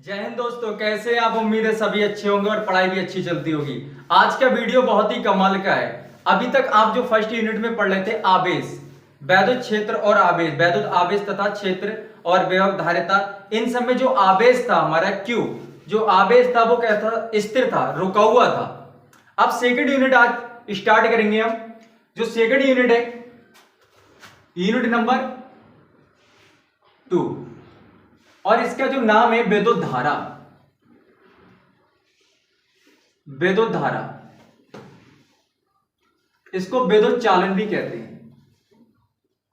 जय हिंद दोस्तों, कैसे हैं आप। उम्मीद है सभी अच्छे होंगे और पढ़ाई भी अच्छी चलती होगी। आज का वीडियो बहुत ही कमाल का है। अभी तक आप जो फर्स्ट यूनिट में पढ़ रहे थे आवेश, वैद्युत क्षेत्र और आवेश, वैद्युत आवेश तथा क्षेत्र और व्यवधारिता, इन सब में जो आवेश था हमारा Q, जो आवेश था वो क्या था, स्थिर था, रुका हुआ था। अब सेकंड यूनिट आज स्टार्ट करेंगे हम। जो सेकंड यूनिट है, यूनिट नंबर 2, और इसका जो नाम है विद्युत धारा। विद्युत धारा, इसको विद्युत चालन भी कहते हैं।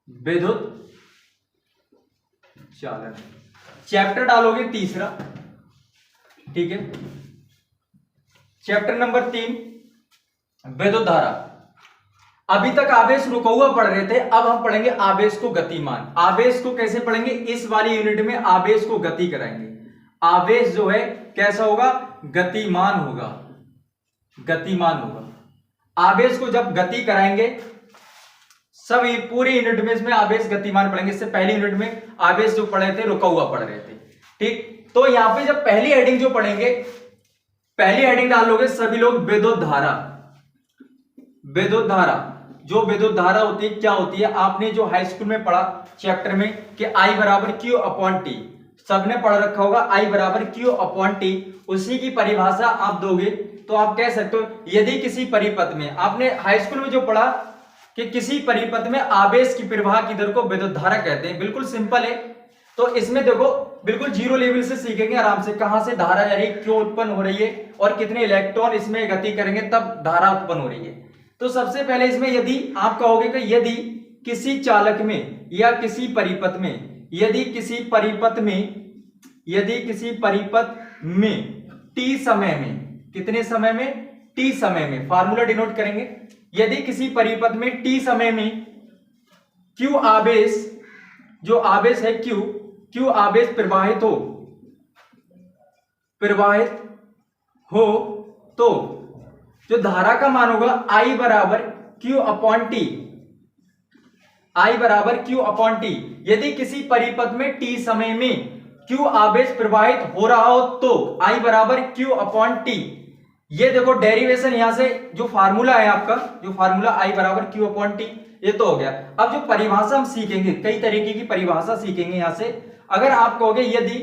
विद्युत चालन। चैप्टर डालोगे तीसरा, ठीक है। चैप्टर नंबर 3 विद्युत धारा। अभी तक आवेश रुका हुआ पढ़ रहे थे, अब हम पढ़ेंगे आवेश को गतिमान। आवेश को कैसे पढ़ेंगे, इस वाली यूनिट में आवेश को गति कराएंगे। आवेश जो है कैसा होगा, गतिमान होगा। गतिमान होगा। आवेश को जब गति कराएंगे, सब पूरे यूनिट में इसमें आवेश गतिमान पढ़ेंगे। इससे पहले यूनिट में आवेश जो पढ़े थे रुका हुआ पढ़ रहे थे, ठीक। तो यहां पे जब पहली हेडिंग जो पढ़ेंगे, पहली हेडिंग डाल लोगे सभी लोग विद्युत धारा। विद्युत धारा, जो विद्युत धारा होती है क्या होती है, आपने जो हाई स्कूल में पढ़ा चैप्टर में कि I बराबर Q अपॉन टी, सबने पढ़ रखा होगा I बराबर Q अपॉन टी। उसी की परिभाषा आप दोगे तो आप कह सकते हो, यदि किसी परिपथ में, आपने हाई स्कूल में जो पढ़ा कि किसी परिपथ में आवेश की प्रवाह की दर को विद्युत धारा कहते हैं। बिल्कुल सिंपल है। तो इसमें देखो बिल्कुल जीरो लेवल से सीखेंगे आराम से, कहां से धारा जा रही है, क्यों उत्पन्न हो रही है और कितने इलेक्ट्रॉन इसमें गति करेंगे तब धारा उत्पन्न हो रही है। तो सबसे पहले इसमें यदि आप कहोगे कि यदि किसी चालक में या किसी परिपथ में, यदि किसी परिपथ में टी समय में, कितने समय में, टी समय में, फार्मूला डिनोट करेंगे। यदि किसी परिपथ में टी समय में क्यू आवेश, जो आवेश है क्यू आवेश प्रवाहित हो तो जो धारा का मान होगा I बराबर Q अपॉन टी। I बराबर Q अपॉन टी। यदि किसी परिपथ में T समय में Q आवेश प्रवाहित हो रहा हो तो I बराबर Q अपॉन टी। ये देखो डेरिवेशन, यहां से जो फार्मूला है आपका, जो फार्मूला I बराबर Q अपॉन टी, ये तो हो गया। अब जो परिभाषा हम सीखेंगे, कई तरीके की परिभाषा सीखेंगे यहां से। अगर आप कहोगे यदि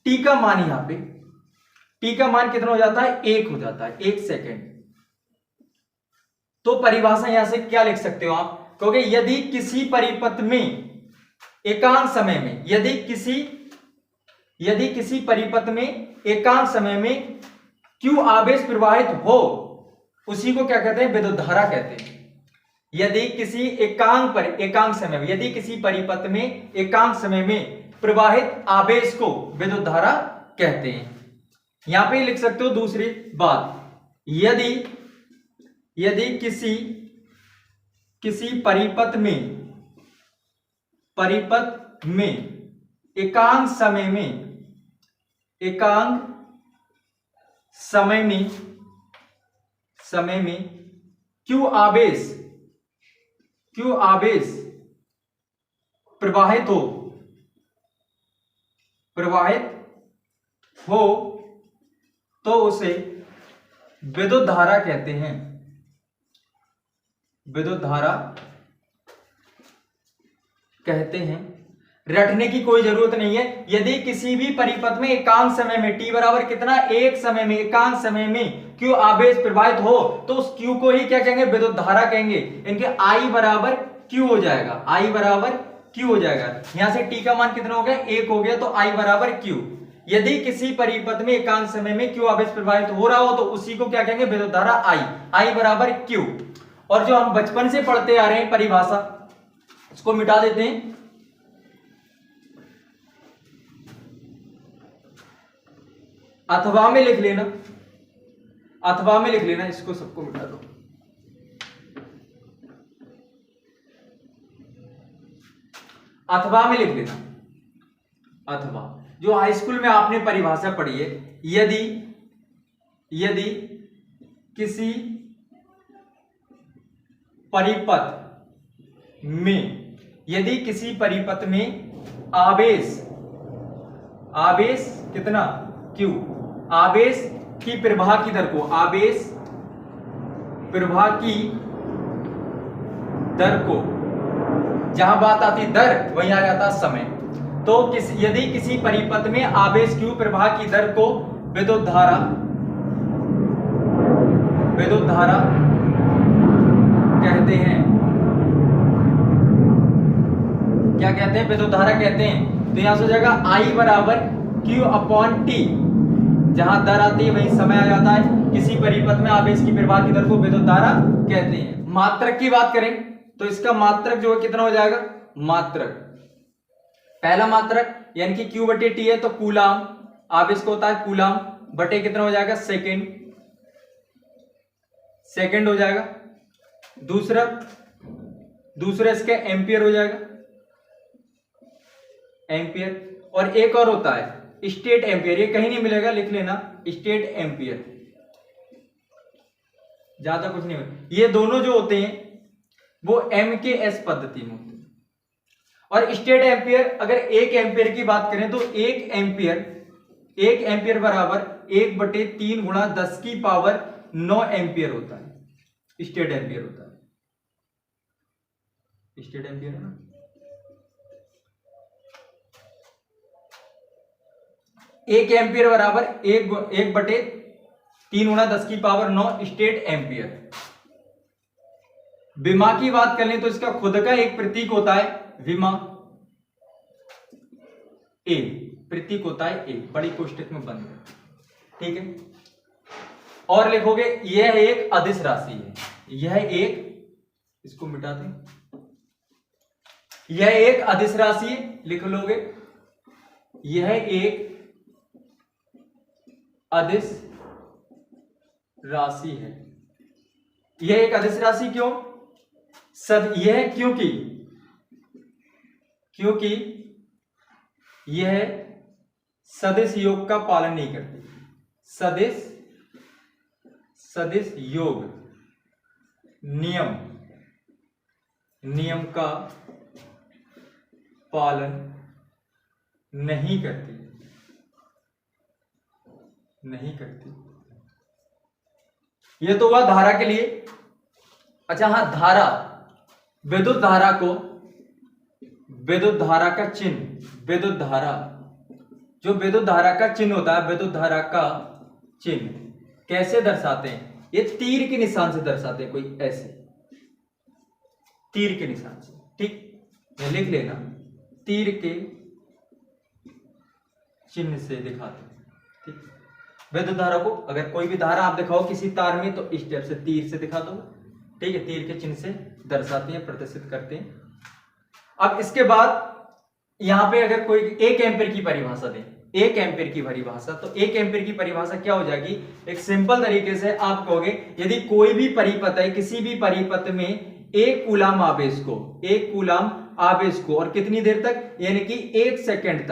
T का मान, यहां पे T का मान कितना हो जाता है, 1 हो जाता है, 1 सेकेंड। तो परिभाषा यहां से क्या लिख सकते हो आप, कहोगे यदि किसी परिपथ में एकांक समय में, यदि किसी परिपथ में एकांक समय में क्यू आवेश प्रवाहित हो, उसी को क्या कहते हैं, विद्युत धारा कहते हैं। यदि किसी एकांक समय में, यदि किसी परिपथ में एकांक समय में प्रवाहित आवेश को विद्युत धारा कहते हैं। यहां पे लिख सकते हो दूसरी बात, यदि किसी परिपथ में एकांक समय में क्यू आवेश प्रवाहित हो तो उसे विद्युत धारा कहते हैं। विद्युत धारा कहते हैं। रटने की कोई जरूरत नहीं है। यदि किसी भी परिपथ में एकांक समय में T बराबर कितना, एक समय में, एकांक समय में Q आवेश प्रवाहित हो तो उस Q को ही क्या कहेंगे, विद्युत धारा कहेंगे। इनके I बराबर Q हो जाएगा, I बराबर Q हो जाएगा। यहां से T का मान कितना हो गया, 1 हो गया, तो I बराबर Q। यदि किसी परिपथ में एकांक समय में Q आवेश प्रवाहित हो रहा हो तो उसी को क्या कहेंगे, विद्युत धारा I बराबर Q। और जो हम बचपन से पढ़ते आ रहे हैं परिभाषा, इसको मिटा देते हैं। अथवा में लिख लेना, इसको सबको मिटा दो। अथवा में लिख लेना, अथवा जो हाई स्कूल में आपने परिभाषा पढ़ी है, यदि किसी परिपथ में, यदि किसी परिपथ में आवेश कितना Q, आवेश की प्रवाह की दर को, आवेश प्रवाह की दर को, जहां बात आती दर वहीं आ जाता समय। तो यदि किसी परिपथ में आवेश Q प्रवाह की दर को विद्युत धारा कहते हैं, क्या कहते हैं? विद्युत धारा कहते हैं। तो यहां से हो जाएगा I बराबर Q अपॉन T, जहां दर आती है वहीं समय आ जाता है। किसी परिपथ में आवेश की प्रवाह की दर को विद्युत धारा कहते हैं। मात्रक की बात करें तो इसका मात्रक जो है कितना हो जाएगा? मात्रक, पहला मात्रक यानी कि Q बटे T है तो कूलाम, आवेश को होता है कूलाम, बटे कितना हो जाएगा? सेकंड हो जाएगा। दूसरा इसके एम्पियर हो जाएगा, एम्पियर। और एक और होता है स्टेट एम्पियर, ये कहीं नहीं मिलेगा, लिख लेना, स्टेट एम्पियर, ज्यादा कुछ नहीं होता। ये दोनों जो होते हैं वो MKS पद्धति में होते हैं। और स्टेट एम्पियर, अगर 1 एम्पियर की बात करें तो 1 एम्पियर बराबर 1/3 गुणा 10 की पावर 9 एम्पियर होता है, स्टेट एम्पियर होता है। स्टेट एम्पियर है ना। 1 एम्पियर बराबर 1/3 गुणा 10 की पावर 9 स्टेट एम्पियर। विमा की बात कर लें तो इसका खुद का एक प्रतीक होता है विमा, ए प्रतीक होता है ए, बड़ी कोष्टक में बंद है, ठीक है। और लिखोगे यह एक अदिश राशि है, यह एक, इसको मिटा दें, यह एक अदिश राशि है, लिख लोगे यह एक अदिश राशि है। यह एक अदिश राशि क्यों? यह क्योंकि यह सदिश योग का पालन नहीं करती, सदिश योग नियम का पालन नहीं करती। यह तो हुआ धारा के लिए। अच्छा हाँ, धारा, विद्युत धारा को, विद्युत धारा का चिन्ह, विद्युत धारा, जो विद्युत धारा का चिन्ह होता है, विद्युत धारा का चिन्ह कैसे दर्शाते हैं? ये तीर के निशान से दर्शाते हैं, कोई ऐसे तीर के निशान से, ठीक, ये लिख लेना, तीर के चिन्ह से दिखाते हैं, ठीक। विद्युत धारा को अगर कोई भी धारा आप दिखाओ किसी तार में तो इस टाइप से तीर से दिखा दो, ठीक है, तीर के चिन्ह से दर्शाते हैं, प्रदर्शित करते हैं। अब इसके बाद यहां पे अगर कोई 1 एम्पीयर की परिभाषा दे, 1 एम्पीयर की परिभाषा, तो 1 एम्पीयर की परिभाषा क्या हो जाएगी? एक सिंपल तरीके से आप कहोगे यदि कोई भी परिपथ है, किसी भी परिपथ में 1 कूलाम आवेश को, 1 कूलाम आवेश को, और कितनी देर तक, यानी कि 1 सेकंड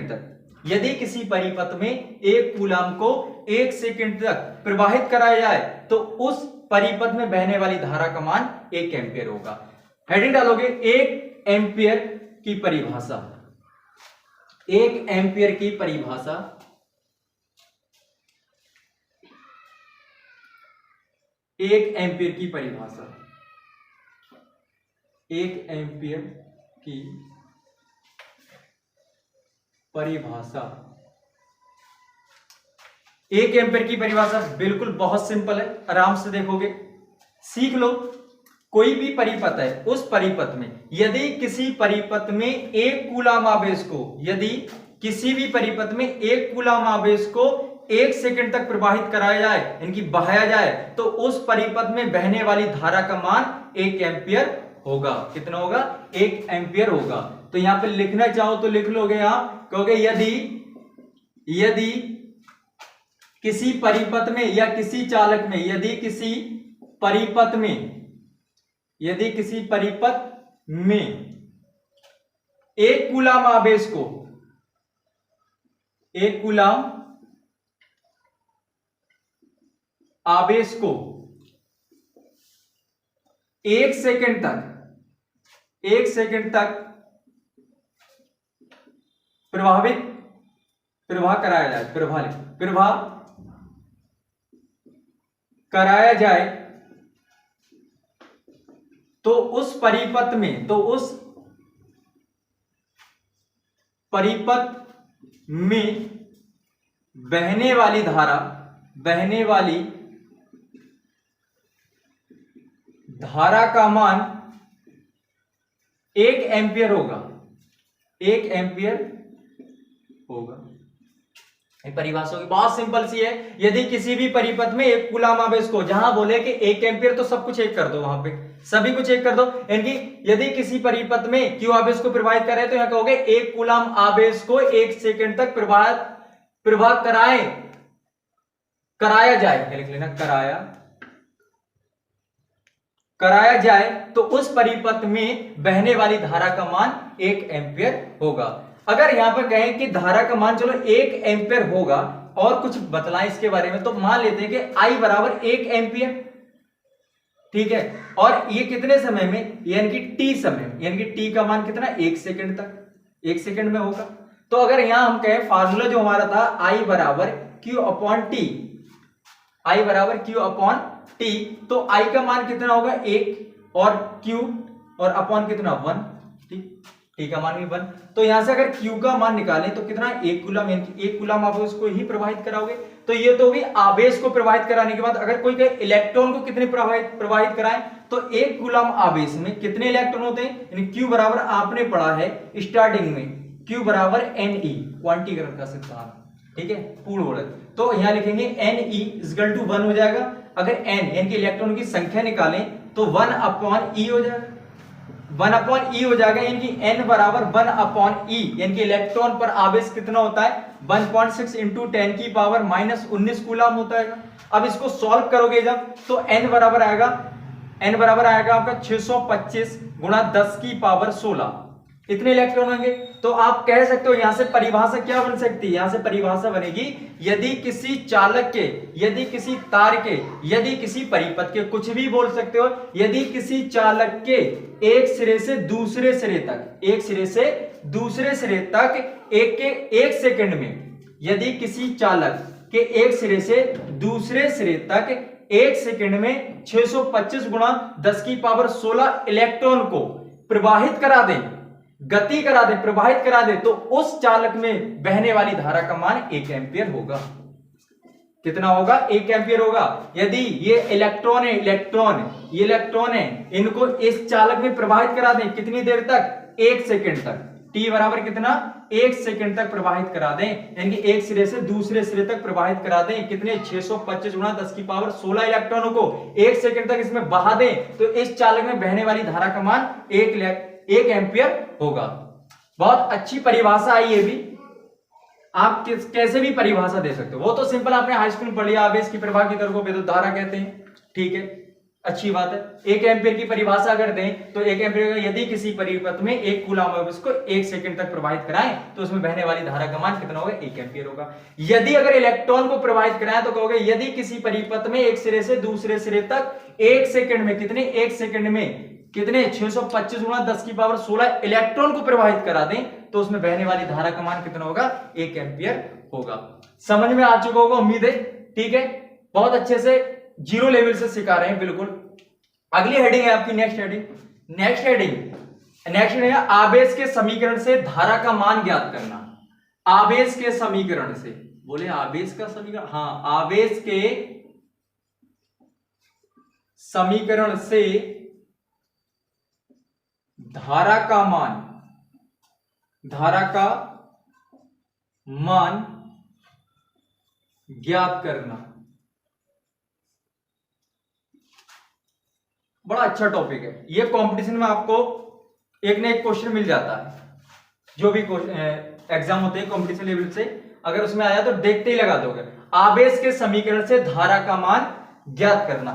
तक, यदि किसी परिपथ में 1 कूलाम को 1 सेकंड तक प्रवाहित कराया जाए तो उस परिपथ में बहने वाली धारा का मान 1 एम्पीयर होगा। हेडिंग डालोगे 1 एम्पीयर की परिभाषा, 1 एम्पीयर की परिभाषा, 1 एम्पीयर की परिभाषा, 1 एम्पीयर की परिभाषा, 1 एम्पीयर की परिभाषा बिल्कुल बहुत सिंपल है, आराम से देखोगे, सीख लो। कोई भी परिपथ है, उस परिपथ में यदि किसी परिपथ में 1 कूलाम आवेश को, यदि किसी भी परिपथ में 1 कूलाम आवेश को 1 सेकंड तक प्रवाहित कराया जाए, इनकी बहाया जाए, तो उस परिपथ में बहने वाली धारा का मान 1 एम्पीयर होगा। कितना होगा? 1 एम्पीयर होगा। तो यहां पे लिखना चाहो तो लिख लोगे, यहां कहोगे यदि किसी परिपथ में या किसी चालक में, यदि किसी परिपथ में 1 कूलाम आवेश को, 1 कूलाम आवेश को 1 सेकंड तक प्रवाहित प्रवाह कराया जाए, प्रवाह कराया जाए तो उस परिपथ में, बहने वाली धारा का मान 1 एम्पियर होगा, 1 एम्पियर होगा। परिभाषा की बहुत सिंपल सी है। यदि किसी भी परिपथ में एक कूलाम आवेश को, जहां बोले कि 1 एम्पियर तो सब कुछ एक कर दो, वहां पे सभी कुछ एक कर दो, यानी यदि किसी परिपथ में क्यू आवेश को प्रवाहित करे तो यहां कहोगे 1 कूलाम आवेश को 1 सेकंड तक प्रवाह कराया जाए, लिख लेना कराया जाए तो उस परिपथ में बहने वाली धारा का मान 1 एम्पियर होगा। अगर यहां पर कहें कि धारा का मान चलो 1 एम्पियर होगा और कुछ बतलाएं इसके बारे में, तो मान लेते हैं कि I बराबर 1 एम्पियर, ठीक है, और ये कितने समय में, यानी कि टी समय, यानी कि टी का मान कितना, 1 सेकंड तक, 1 सेकंड में होगा। तो अगर यहां हम कहें फार्मूला जो हमारा था I बराबर Q अपॉन टी, I बराबर Q अपॉन टी, तो I का मान कितना होगा 1 और Q और अपॉन कितना 1, ठीक, टी का मान भी 1। तो यहां से अगर Q का मान निकालें तो कितना 1 कूलम, यानी कि 1 कूलम आवेश को ही प्रवाहित कराओगे। तो ये तो भी आवेश को प्रवाहित कराने के बाद अगर कोई कहे इलेक्ट्रॉन को कितने प्रवाहित कराएं, तो 1 कूलम आवेश में कितने इलेक्ट्रॉन होते हैं, यानी Q बराबर आपने पढ़ा है स्टार्टिंग में, Q बराबर Ne, क्वांटीकरण का सिद्धांत, ठीक है, पूर्ण बढ़त। तो यहां लिखेंगे Ne इक्वल टू 1 हो जाएगा। अगर n यानी कि इलेक्ट्रॉन की संख्या निकालें तो 1 अपॉन E हो जाएगा, 1 अपॉन E हो जाएगा, यानी कि n बराबर 1 अपॉन E, यानी कि इलेक्ट्रॉन पर आवेश कितना होता है 1.6 इंटू 10 की पावर -19 कूलम होता है। अब इसको सॉल्व करोगे जब, तो n बराबर आएगा आपका 625 गुणा 10 की पावर 16, इतने इलेक्ट्रॉन होंगे। तो आप कह सकते हो यहां से परिभाषा क्या बन सकती है, यहां से परिभाषा बनेगी, यदि किसी चालक के, यदि किसी तार के, यदि किसी परिपथ के, कुछ भी बोल सकते हो, यदि किसी चालक के एक सिरे से दूसरे सिरे तक, एक सिरे से दूसरे सिरे तक एक सेकंड में, यदि किसी चालक के एक सिरे से दूसरे सिरे तक 1 सेकंड में 625 गुणा 10 की पावर 16 इलेक्ट्रॉन को प्रवाहित करा दें, गति करा दे, प्रवाहित करा दे, तो उस चालक में बहने वाली धारा का मान 1 एम्पियर होगा। कितना होगा, 1 एम्पियर होगा। यदि ये इलेक्ट्रॉन है, ये इलेक्ट्रॉन है, इनको इस चालक में प्रवाहित करा दें, कितनी देर तक, 1 सेकंड तक, टी बराबर कितना, 1 सेकंड तक प्रवाहित करा दें, यानी कि एक सिरे से दूसरे सिरे तक प्रवाहित करा दें, कितने 625 गुणा 10 की पावर 16 इलेक्ट्रॉनों को 1 सेकंड तक इसमें बहा दें, तो इस चालक में बहने वाली धारा का मान 1 एम्पियर होगा। बहुत अच्छी परिभाषा आई, ये भी आप कैसे भी परिभाषा दे सकते हो, वो तो सिंपल आपने हाई स्कूल में पढ़ी, आवेश की प्रवाह की दर को विद्युत धारा कहते हैं, ठीक है, अच्छी बात है। 1 एम्पियर की परिभाषा अगर दें तो 1 एम्पियर यदि किसी परिपथ में 1 कूलम आवेश को 1 सेकंड तक प्रवाहित कराएं तो उसमें बहने वाली धारा का मान कितना होगा, 1 एम्पियर होगा। यदि अगर इलेक्ट्रॉन को प्रवाहित कराएं तो कहोगे यदि किसी परिपथ में एक सिरे से दूसरे सिरे तक 1 सेकंड में, कितने 1 सेकंड में कितने 625 गुणा 10 की पावर 16 इलेक्ट्रॉन को प्रवाहित करा दें तो उसमें बहने वाली धारा का मान कितना होगा, 1 एम्पियर होगा। समझ में आ चुका होगा उम्मीद है, ठीक है, बहुत अच्छे से जीरो लेवल से सिखा रहे हैं बिल्कुल। अगली हेडिंग है आपकी नेक्स्ट हेडिंग है आवेश के समीकरण से धारा का मान ज्ञात करना। आवेश के समीकरण से, बोले आवेश का समीकरण, हाँ, आवेश के समीकरण से धारा का मान ज्ञात करना। बड़ा अच्छा टॉपिक है ये, कंपटीशन में आपको एक ना एक क्वेश्चन मिल जाता है, जो भी एग्जाम होते हैं कंपटीशन लेवल से, अगर उसमें आया तो देखते ही लगा दोगे। आवेश के समीकरण से धारा का मान ज्ञात करना,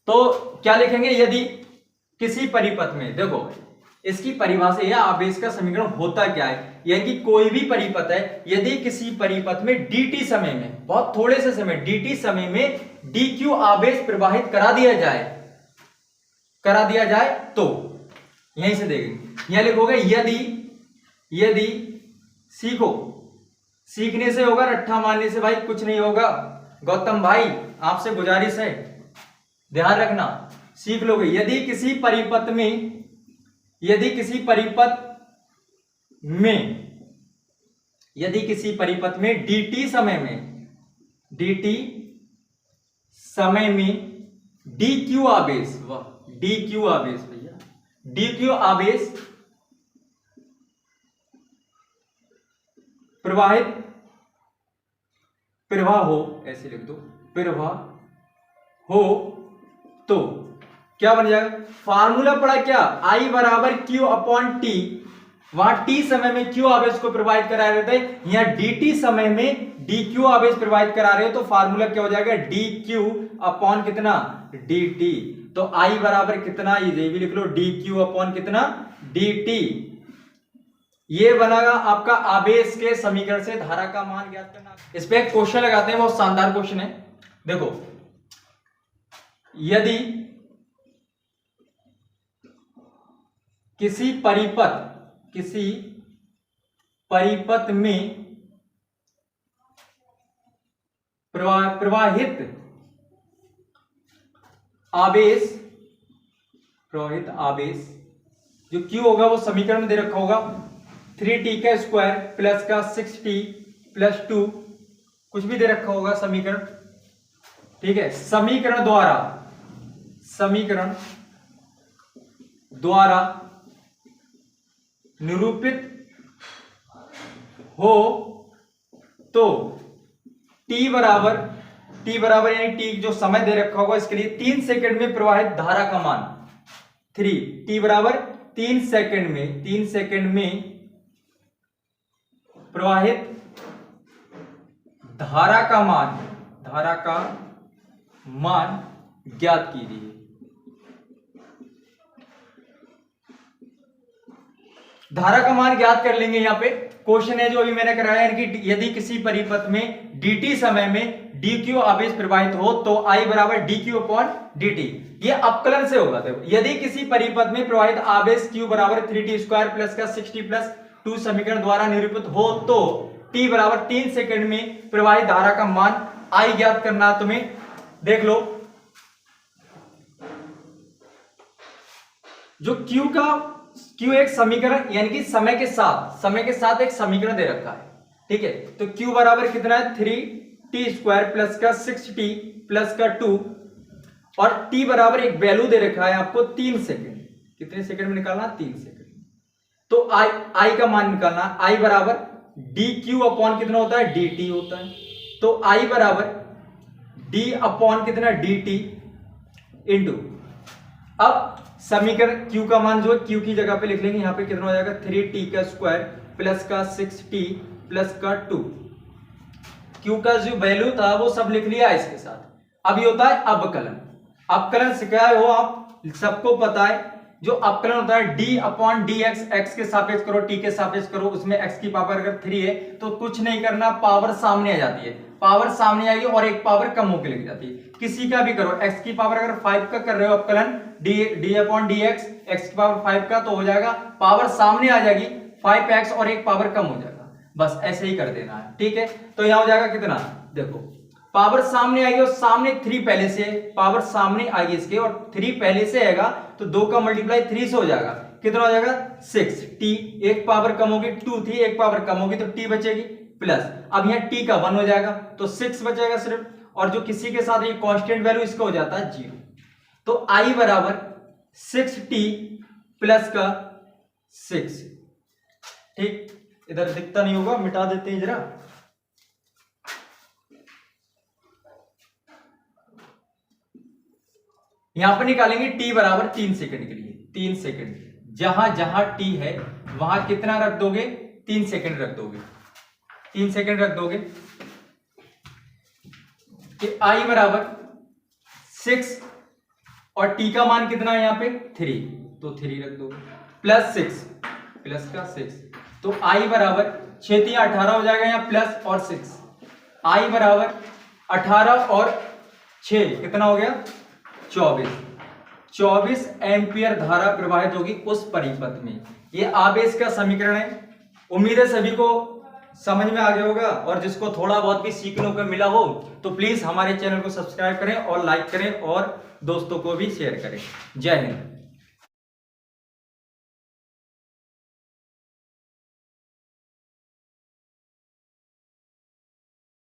तो क्या लिखेंगे, यदि किसी परिपथ में, देखो इसकी परिभाषा यह, आवेश का समीकरण होता क्या है, यानी कि कोई भी परिपथ है, यदि किसी परिपथ में dt समय में, बहुत थोड़े से समय dt समय में dq आवेश प्रवाहित करा दिया जाए तो यहीं से देखेंगे, यहां लिखोगे यदि सीखो सीखने से होगा, रट्ठा मारने से भाई कुछ नहीं होगा। गौतम भाई आपसे गुजारिश है, ध्यान रखना, सीख लोगे। यदि किसी परिपथ में dt समय में dq आवेश, वाह, dq आवेश भैया, dq आवेश प्रवाह हो, ऐसे लिख दो, प्रवाह हो, तो क्या बन जाएगा? फार्मूला पड़ा क्या? I बराबर Q अपॉन T। वहां T समय में Q आवेश को प्रवाहित करा रहे थे, यहां dt समय में dq आवेश प्रवाहित करा रहे हो, तो फार्मूला क्या हो जाएगा? dq अपॉन कितना? dt। तो I बराबर कितना, ये भी लिख लो, dq अपॉन कितना? dt। ये बनेगा आपका आवेश के समीकरण से धारा का मान ज्ञात करना। इस पे एक क्वेश्चन लगाते हैं, बहुत शानदार क्वेश्चन है। देखो, यदि किसी परिपथ में प्रवाहित आवेश जो Q होगा वो समीकरण में दे रखा होगा, 3t का स्क्वायर प्लस का 6t प्लस 2, कुछ भी दे रखा होगा समीकरण, ठीक है। समीकरण द्वारा निरूपित हो तो t बराबर यानी t जो समय दे रखा होगा इसके लिए 3 सेकंड में प्रवाहित धारा का मान, t बराबर 3 सेकंड में प्रवाहित धारा का मान ज्ञात कीजिए। धारा का मान ज्ञात कर लेंगे। यहाँ पे क्वेश्चन है जो अभी मैंने कराया, यानी कि यदि किसी परिपथ में dt समय में dq आवेश प्रवाहित हो तो I बराबर dq अपॉन dt। ये अपकलन से होगा। देखो, यदि किसी परिपथ में प्रवाहित आवेश q बराबर 3t स्क्वायर प्लस का 6t प्लस 2 समीकरण द्वारा निरूपित हो तो t बराबर 3 सेकंड में प्रवाहित धारा का मान I ज्ञात करना। तुम्हें देख लो, जो Q एक समीकरण यानी कि समय के साथ एक समीकरण दे रखा है, ठीक है। तो Q बराबर कितना है? 3t स्क्वायर प्लस का 6t प्लस का 2, और t बराबर एक वैल्यू दे रखा है आपको 3 सेकंड। कितने सेकंड में निकालना? 3 सेकंड। तो I का मान निकालना, I बराबर dq अपॉन कितना होता है? dt होता है। तो I बराबर d अपॉन कितना? dt इंटू, अब समीकरण Q का मान जो है Q की जगह पे लिख लेंगे, यहां पे कितना हो जाएगा? 3t का स्क्वायर प्लस का 6t प्लस का 2। Q का जो वैल्यू था वो सब लिख लिया इसके साथ। अब ये होता है अवकलन से क्या हो, आप सबको पता है, जो अवकलन होता है d अपॉन dx, x के सापेक्ष करो, t के सापेक्ष करो, उसमें x की पावर अगर 3 है तो कुछ नहीं करना, पावर सामने आ जाती है, पावर सामने आएगी और एक पावर कम होकर लिख जाती है। किसी का भी करो, x की पावर अगर 5 का कर रहे हो अवकलन d अपॉन dx, x की पावर 5 का, तो हो जाएगा पावर सामने आ जाएगी 5x और एक पावर कम हो जाएगा। बस ऐसे ही कर देना है, ठीक है। तो यहां हो जाएगा कितना? देखो, पावर सामने आएगी और सामने 3 पहले से, पावर सामने आएगी इसके और 3 पहले से आएगा, तो 2 का मल्टीप्लाई 3 से हो जाएगा। कितना हो जाएगा? 6t, एक पावर कम होगी, 2 थी, एक पावर कम होगी तो t बचेगी प्लस, अब यहाँ t का 1 हो जाएगा तो 6 बचेगा सिर्फ, और जो किसी के साथ ये कांस्टेंट वैल्यू इसका हो जाता है 0। तो I बराबर 6t प्लस का 6, ठीक। इधर दिखता नहीं होगा, मिटा देते हैं जरा। यहां पर निकालेंगे t बराबर 3 सेकंड के लिए, 3 सेकंड, जहां जहां t है वहां कितना रख दोगे? 3 सेकंड रख दोगे, 3 सेकंड रख दोगे कि I बराबर 6 और t का मान कितना है यहाँ पे? 3, तो 3 रख दोगे प्लस 6 प्लस का 6, तो I बराबर 6 3 18 हो जाएगा यहाँ, प्लस और 6, I बराबर 18 और 6 कितना हो गया? 24 एम्पियर धारा प्रवाहित होगी उस परिपथ में। ये आवेश का समीकरण है। उम्मीद है सभी को समझ में आ गया होगा, और जिसको थोड़ा बहुत भी सीखने को मिला हो तो प्लीज हमारे चैनल को सब्सक्राइब करें और लाइक करें और दोस्तों को भी शेयर करें। जय हिंद।